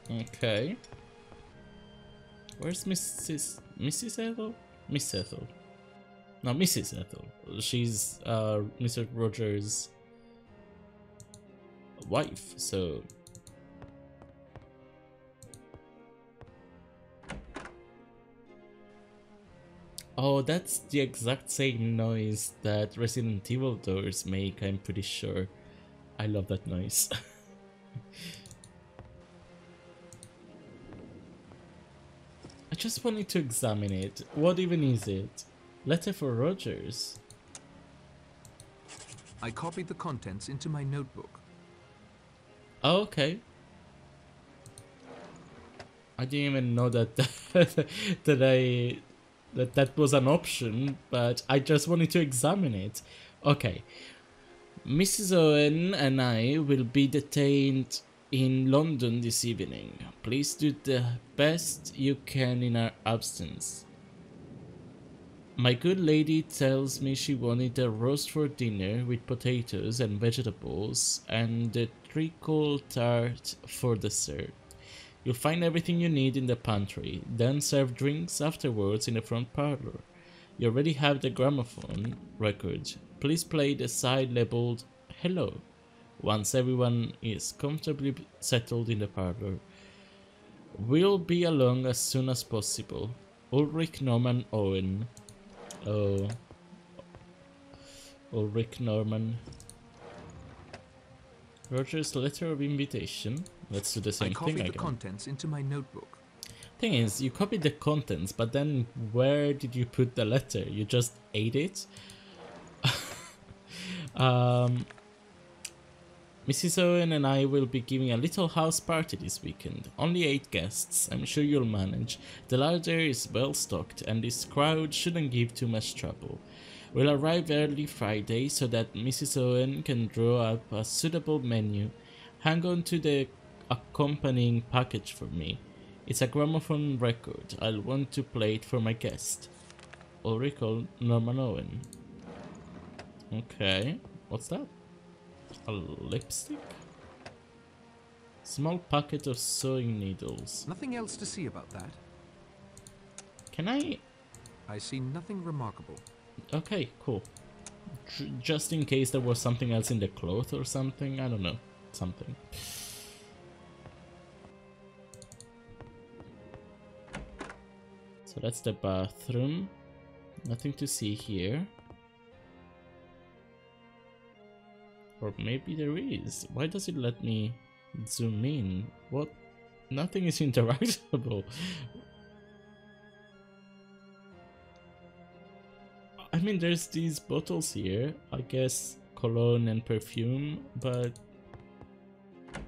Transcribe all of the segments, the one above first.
Okay. Where's Mrs. Ethel? Miss Ethel. No, Mrs. Ethel. She's Mr. Rogers' wife, so... Oh, that's the exact same noise that Resident Evil doors make, I'm pretty sure. I love that noise. I just wanted to examine it. What even is it? Letter for Rogers. I copied the contents into my notebook. Oh, okay. I didn't even know that that was an option, but I just wanted to examine it. Okay. Mrs. Owen and I will be detained in London this evening. Please do the best you can in our absence. My good lady tells me she wanted a roast for dinner with potatoes and vegetables and a treacle tart for dessert. You'll find everything you need in the pantry, then serve drinks afterwards in the front parlor. You already have the gramophone record. Please play the side labeled Hello once everyone is comfortably settled in the parlor. We'll be along as soon as possible. Ulrich Norman Owen. Oh. Ulrich Norman. Roger's letter of invitation. Let's do the same thing again. I copied the contents into my notebook. Thing is, you copied the contents, but then where did you put the letter? You just ate it? Mrs. Owen and I will be giving a little house party this weekend. Only 8 guests. I'm sure you'll manage. The larder is well stocked and this crowd shouldn't give too much trouble. We'll arrive early Friday so that Mrs. Owen can draw up a suitable menu. Hang on to the accompanying package for me. It's a gramophone record. I'll want to play it for my guest. Ulrich Norman Owen. Okay. What's that? A lipstick? Small packet of sewing needles. Nothing else to see about that? Can I... I see nothing remarkable. Okay, cool. Just in case there was something else in the cloth or something. I don't know. Something. So that's the bathroom. Nothing to see here. Or maybe there is. Why does it let me zoom in? What? Nothing is interactable. I mean, there's these bottles here. I guess cologne and perfume, but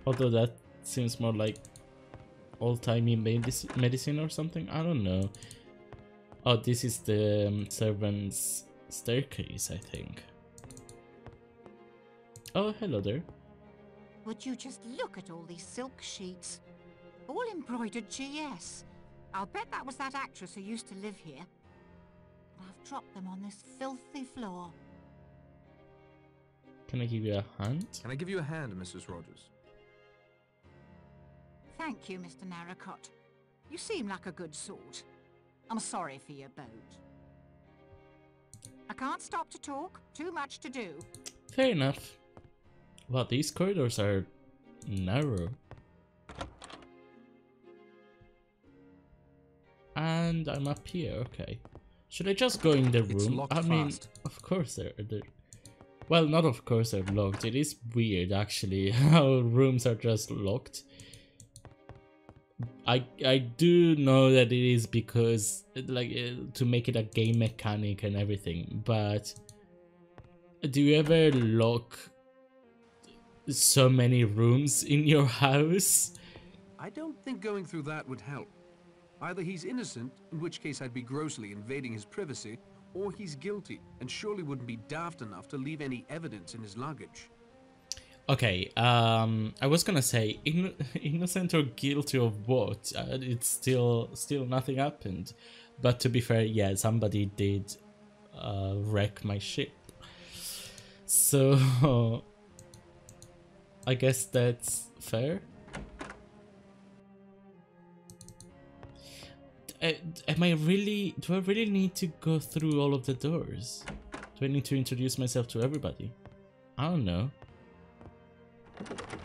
although that seems more like old-timey medicine or something. I don't know. Oh, this is the servant's staircase, I think. Oh, hello there. Would you just look at all these silk sheets? All embroidered GS. I'll bet that was that actress who used to live here. I've dropped them on this filthy floor. Can I give you a hand? Can I give you a hand, Mrs. Rogers? Thank you, Mr. Narracott. You seem like a good sort. I'm sorry for your boat. I can't stop to talk. Too much to do. Fair enough. Wow, these corridors are narrow. And I'm up here, okay. Should I just go in the room? It's locked fast. Of course they're... Well, not of course they're locked. It is weird, actually, how rooms are just locked. I do know that it is because, like, to make it a game mechanic and everything, but do you ever lock so many rooms in your house? I don't think going through that would help. Either he's innocent, in which case I'd be grossly invading his privacy, or he's guilty, and surely wouldn't be daft enough to leave any evidence in his luggage. Okay, I was gonna say, innocent or guilty of what? It's still nothing happened. But to be fair, yeah, somebody did wreck my ship. So, I guess that's fair. am I really... Do I really need to go through all of the doors? Do I need to introduce myself to everybody? I don't know.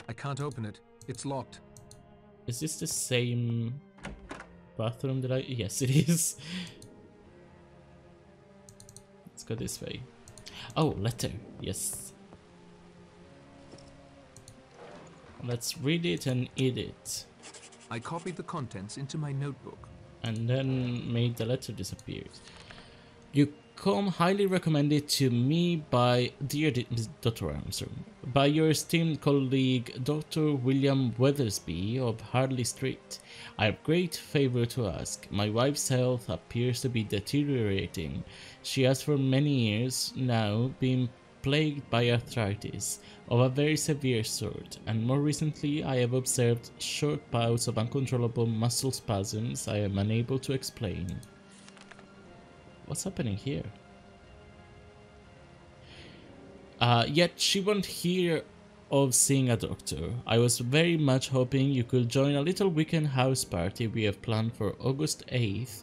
I can't open it. It's locked. Is this the same bathroom that I... Yes, it is. Let's go this way. Oh, letter. Yes. Let's read it and eat it. I copied the contents into my notebook. And then made the letter disappear. You come highly recommended to me by Dr. Armstrong, by your esteemed colleague Dr. William Weathersby of Harley Street. I have great favor to ask. My wife's health appears to be deteriorating. She has for many years now been plagued by arthritis of a very severe sort, and more recently I have observed short bouts of uncontrollable muscle spasms I am unable to explain. What's happening here? Yet she won't hear of seeing a doctor. I was very much hoping you could join a little weekend house party we have planned for August 8th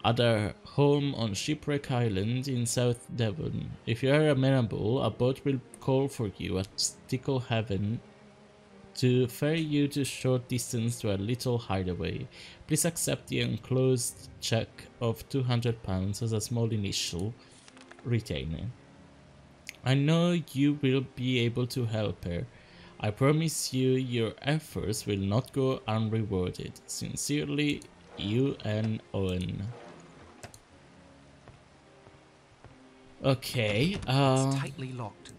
at our home on Shipwreck Island in South Devon. If you are amenable, a boat will call for you at Stickle Haven to ferry you to short distance to a little hideaway. Please accept the enclosed check of £200 as a small initial retainer. I know you will be able to help her. I promise you your efforts will not go unrewarded. Sincerely, U.N. Owen. Okay, It's tightly locked.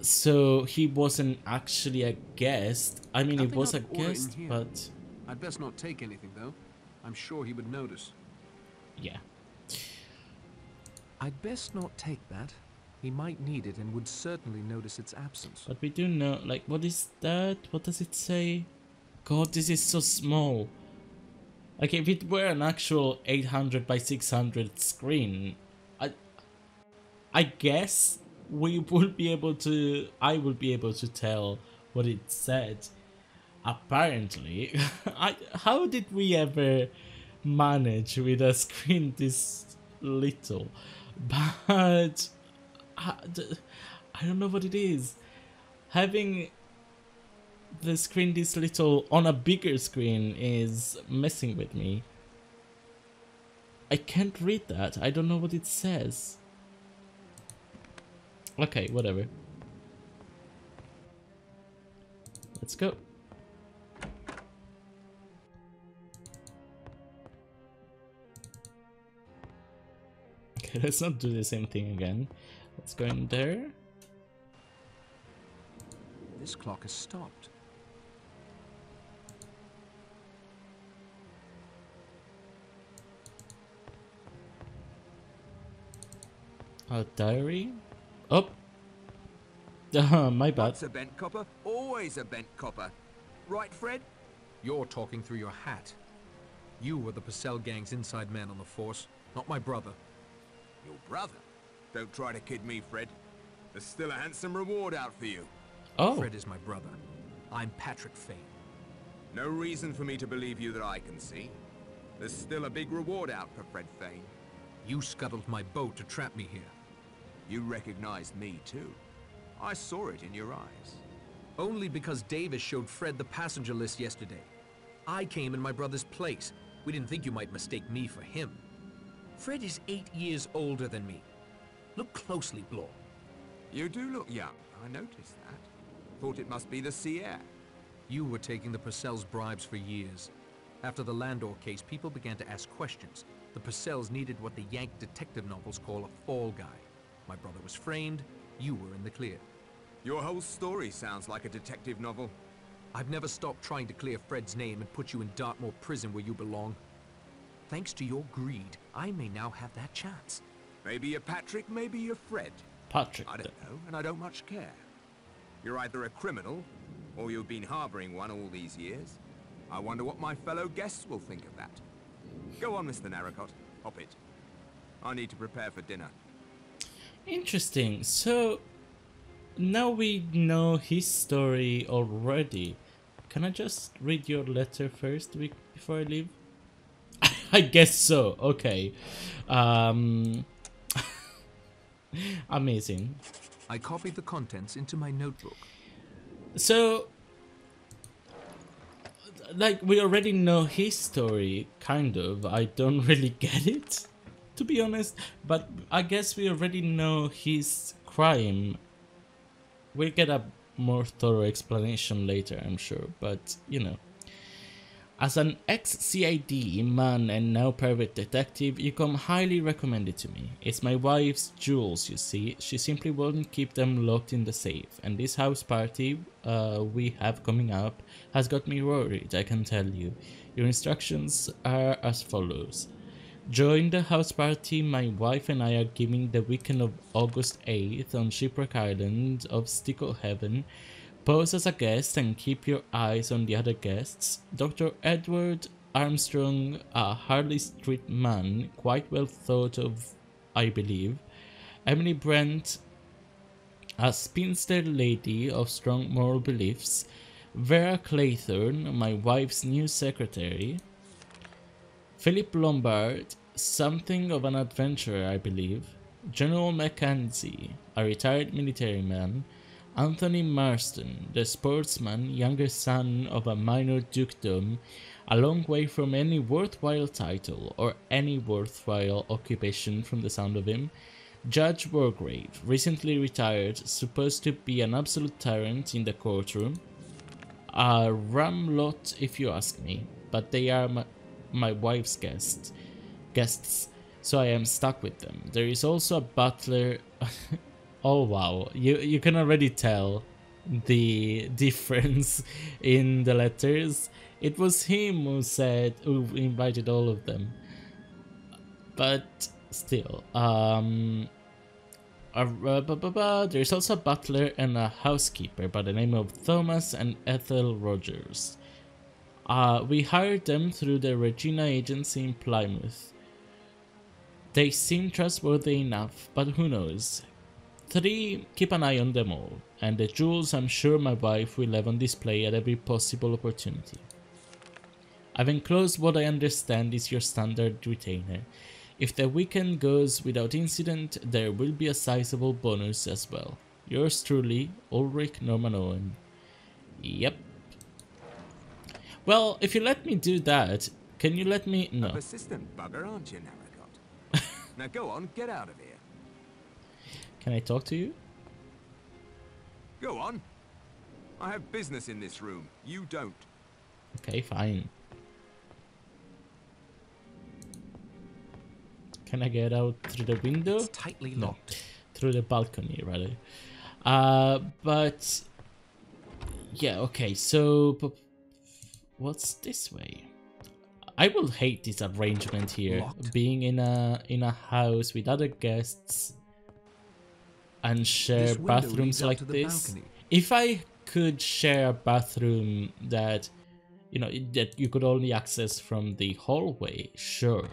so he wasn't actually a guest. I mean, it Nothing was a out of order in guest, here. but I'd best not take anything, though. I'm sure he would notice. yeah. I'd best not take that. He might need it and would certainly notice its absence. But we do know, like, what is that? What does it say? God, this is so small. Like, if it were an actual 800 by 600 screen, I guess we would be able to, I would be able to tell what it said. Apparently, how did we ever manage with a screen this little? But I don't know what it is. Having the screen this little on a bigger screen is messing with me. I can't read that. I don't know what it says. Okay, whatever. Let's go. Okay, let's not do the same thing again. Let's go in there. This clock has stopped. A diary? Oh! My bad. Once a bent copper, always a bent copper. Right, Fred? You're talking through your hat. You were the Purcell gang's inside man on the force, not my brother. Your brother? Don't try to kid me, Fred. There's still a handsome reward out for you. Oh! Fred is my brother. I'm Patrick Fane. No reason for me to believe you that I can see. There's still a big reward out for Fred Fane. You scuttled my boat to trap me here. You recognized me, too. I saw it in your eyes. Only because Davis showed Fred the passenger list yesterday. I came in my brother's place. We didn't think you might mistake me for him. Fred is 8 years older than me. Look closely, Blore. You do look young. I noticed that. Thought it must be the sea air. You were taking the Purcells' bribes for years. After the Landor case, people began to ask questions. The Purcells needed what the Yank detective novels call a fall guy. My brother was framed, you were in the clear. Your whole story sounds like a detective novel. I've never stopped trying to clear Fred's name and put you in Dartmoor prison where you belong. Thanks to your greed, I may now have that chance. Maybe you're Patrick, maybe you're Fred. Patrick. I don't know, and I don't much care. You're either a criminal, or you've been harboring one all these years. I wonder what my fellow guests will think of that. Go on, Mr. Narracott. Hop it. I need to prepare for dinner. Interesting. So now we know his story already. Can I just read your letter first before I leave? I guess so. Okay. Amazing. I copied the contents into my notebook. So, like, we already know his story, kind of. I don't really get it, to be honest. But I guess we already know his crime. We'll get a more thorough explanation later, I'm sure. But, you know. As an ex-CID man and now private detective, you come highly recommended to me. It's my wife's jewels, you see. She simply won't keep them locked in the safe. And this house party we have coming up has got me worried, I can tell you. Your instructions are as follows. Join the house party my wife and I are giving the weekend of August 8th on Shipwreck Island of Stickle Heaven. Pose as a guest and keep your eyes on the other guests. Dr. Edward Armstrong, a Harley Street man, quite well thought of, I believe. Emily Brent, a spinster lady of strong moral beliefs. Vera Claythorne, my wife's new secretary. Philip Lombard, something of an adventurer, I believe. General Mackenzie, a retired military man. Anthony Marston, the sportsman, younger son of a minor dukedom, a long way from any worthwhile title or any worthwhile occupation from the sound of him. Judge Wargrave, recently retired, supposed to be an absolute tyrant in the courtroom. A ram lot if you ask me, but they are my wife's guests, so I am stuck with them. There is also a butler. Oh wow, you can already tell the difference in the letters. It was him who invited all of them. But still, there's also a butler and a housekeeper by the name of Thomas and Ethel Rogers. We hired them through the Regina agency in Plymouth. They seem trustworthy enough, but who knows? 3. Keep an eye on them all, and the jewels I'm sure my wife will have on display at every possible opportunity. I've enclosed what I understand is your standard retainer. If the weekend goes without incident, there will be a sizable bonus as well. Yours truly, Ulrich Norman Owen. Yep. Well, if you let me do that, can you let me... No. A persistent bugger, aren't you, Narracott? Now go on, get out of here. Can I talk to you? Go on. I have business in this room. You don't. Okay, fine. Can I get out through the window? It's tightly locked. No, through the balcony, rather. But... Yeah, okay, so... What's this way? I will hate this arrangement here. Locked. Being in a house with other guests... and share bathrooms like this. Balcony. If I could share a bathroom that, you know, that you could only access from the hallway, sure.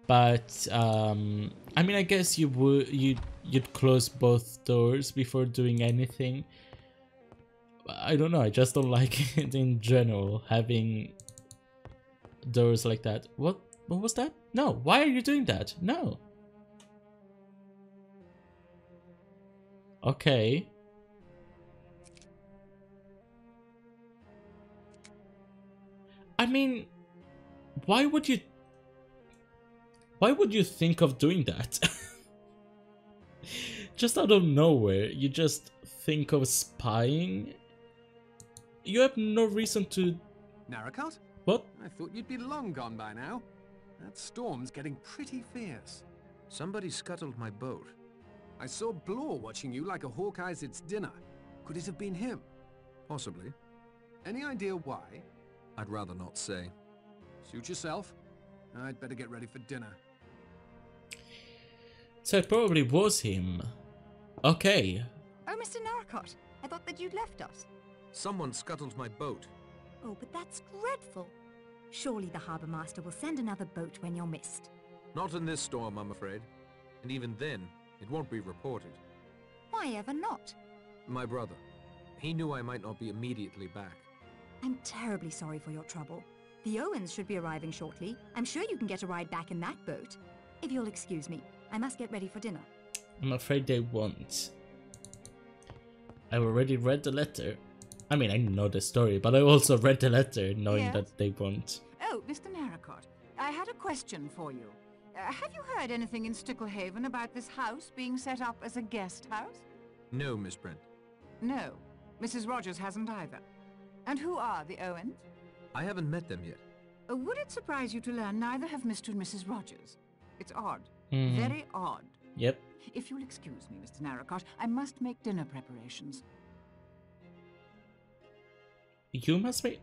But I mean, I guess you'd close both doors before doing anything. I don't know. I just don't like it in general, having doors like that. What was that? No. Why are you doing that? No. Okay. I mean, why would you think of doing that? Just out of nowhere, you just think of spying? You have no reason to... Narracott? What? I thought you'd be long gone by now. That storm's getting pretty fierce. Somebody scuttled my boat. I saw Blore watching you like a hawk eyes its dinner. Could it have been him? Possibly. Any idea why? I'd rather not say. Suit yourself. I'd better get ready for dinner. So it probably was him. Okay. Oh, Mr. Narracott, I thought that you'd left us. Someone scuttled my boat. Oh, but that's dreadful. Surely the harbour master will send another boat when you're missed. Not in this storm, I'm afraid. And even then, it won't be reported. Why ever not? My brother. He knew I might not be immediately back. I'm terribly sorry for your trouble. The Owens should be arriving shortly. I'm sure you can get a ride back in that boat. If you'll excuse me, I must get ready for dinner. I'm afraid they won't. I already read the letter. I mean, I know the story, but I also read the letter knowing Yes? that they won't. Oh, Mr. Narracott, I had a question for you. Have you heard anything in Sticklehaven about this house being set up as a guest house? No, Miss Brent. No. Mrs. Rogers hasn't either. And who are the Owens? I haven't met them yet. Would it surprise you to learn neither have Mr. and Mrs. Rogers? It's odd. Mhm. Very odd. Yep. If you'll excuse me, Mr. Narracott, I must make dinner preparations. You must make.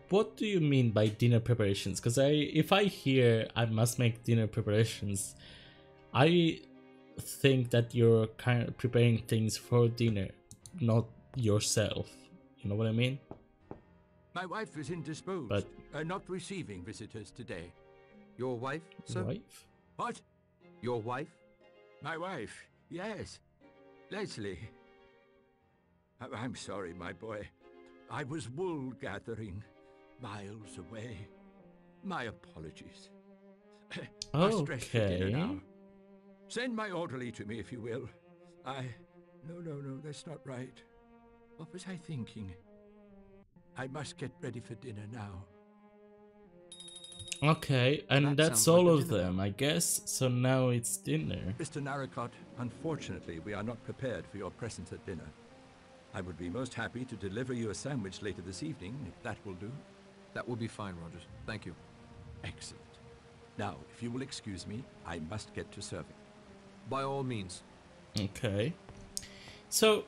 What do you mean by dinner preparations? Because if I hear I must make dinner preparations, I think that you're kind of preparing things for dinner, not yourself. You know what I mean? My wife is indisposed, But- not receiving visitors today. Your wife, sir? Wife? What? Your wife? My wife? Yes. Leslie. I'm sorry, my boy. I was wool gathering, miles away. My apologies. I stress for dinner Okay. now. Send my orderly to me if you will. No, that's not right. What was I thinking? I must get ready for dinner now. Okay, and That that's sounds like all a of dinner them, I guess. So now it's dinner. Mr. Narracott, unfortunately, we are not prepared for your presence at dinner. I would be most happy to deliver you a sandwich later this evening, if that will do. That will be fine, Rogers. Thank you. Excellent. Now, if you will excuse me, I must get to serving. By all means. Okay. So,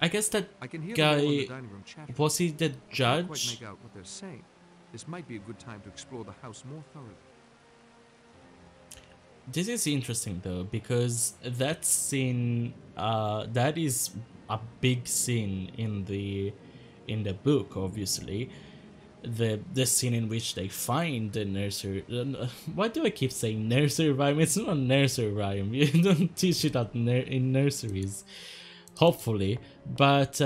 I guess that I can hear them all in the guy, dining room chattering. was he the I can't quite judge? make out what they're saying. This might be a good time to explore the house more thoroughly. This is interesting though, because that scene, that is a big scene in the book, obviously. The scene in which they find the nursery. Why do I keep saying nursery rhyme? It's not a nursery rhyme. You don't teach it at in nurseries, hopefully. But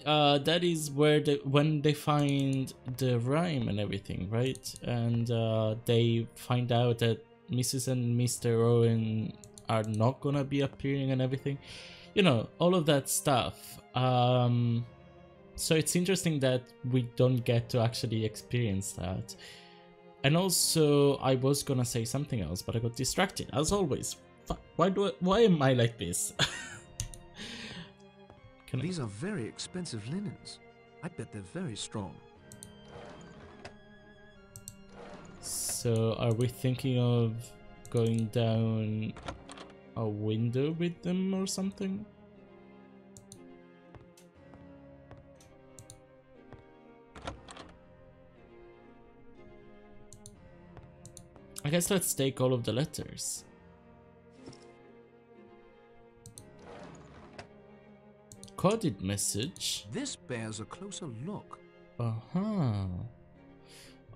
that is where when they find the rhyme and everything, right? And they find out that Mrs. and Mr. Owen are not gonna be appearing and everything. You know, all of that stuff. So it's interesting that we don't get to actually experience that. And also, I was gonna say something else, but I got distracted, as always. Fuck, why am I like this? These are very expensive linens. I bet they're very strong. So, are we thinking of going down a window with them or something? I guess let's take all of the letters. Coded message. This bears a closer look. Uh-huh.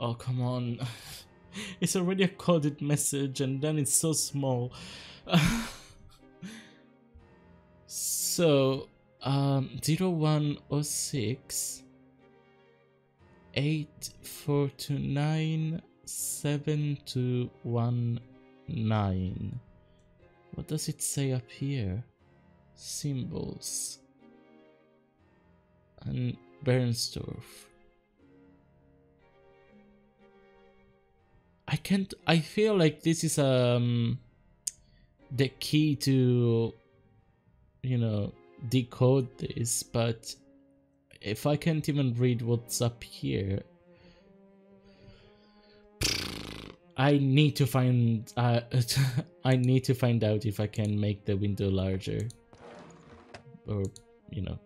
Oh, come on. It's already a coded message and then it's so small. So, 0106 8429 7219. What does it say up here? Symbols. And Bernstorff. I feel like this is the key to, you know, decode this, but if I can't even read what's up here, I need to find I need to find out if I can make the window larger, or, you know,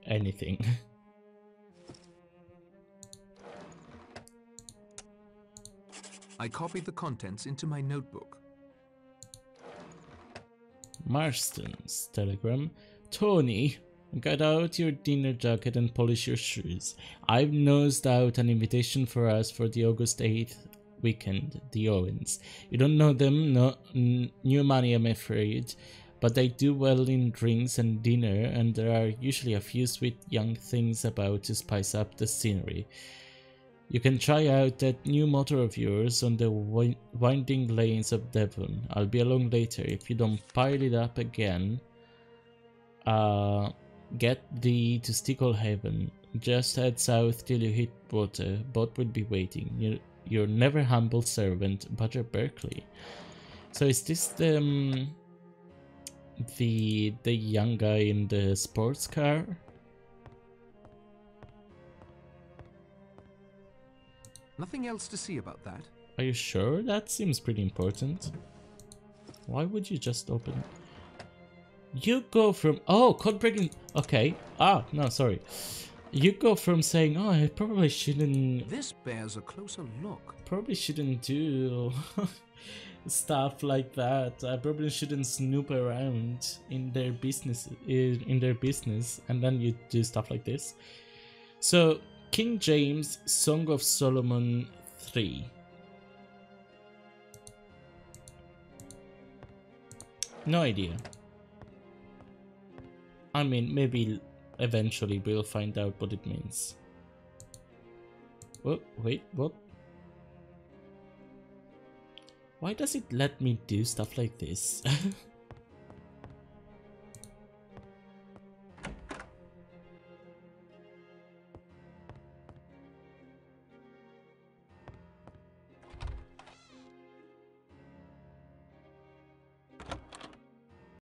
anything. I copied the contents into my notebook. Marston's telegram. Tony, get out your dinner jacket and polish your shoes. I've nosed out an invitation for us for the August 8th weekend, the Owens. You don't know them, no, new money I'm afraid. but they do well in drinks and dinner, and there are usually a few sweet young things about to spice up the scenery. You can try out that new motor of yours on the winding lanes of Devon. I'll be along later. If you don't pile it up again, get thee to Sticklehaven. Just head south till you hit water. Boat will be waiting. Your never humble servant, Badger Berkeley. So is this the young guy in the sports car? Nothing else to see about that. Are you sure? That seems pretty important. Why would you just open it? You go from... Oh, code breaking... Okay. Ah, no, sorry. You go from saying, oh, I probably shouldn't... This bears a closer look. Probably shouldn't do stuff like that. I probably shouldn't snoop around in their business, and then you do stuff like this. So, King James, Song of Solomon 3. No idea. I mean, maybe eventually we'll find out what it means. Oh, wait, what? Why does it let me do stuff like this?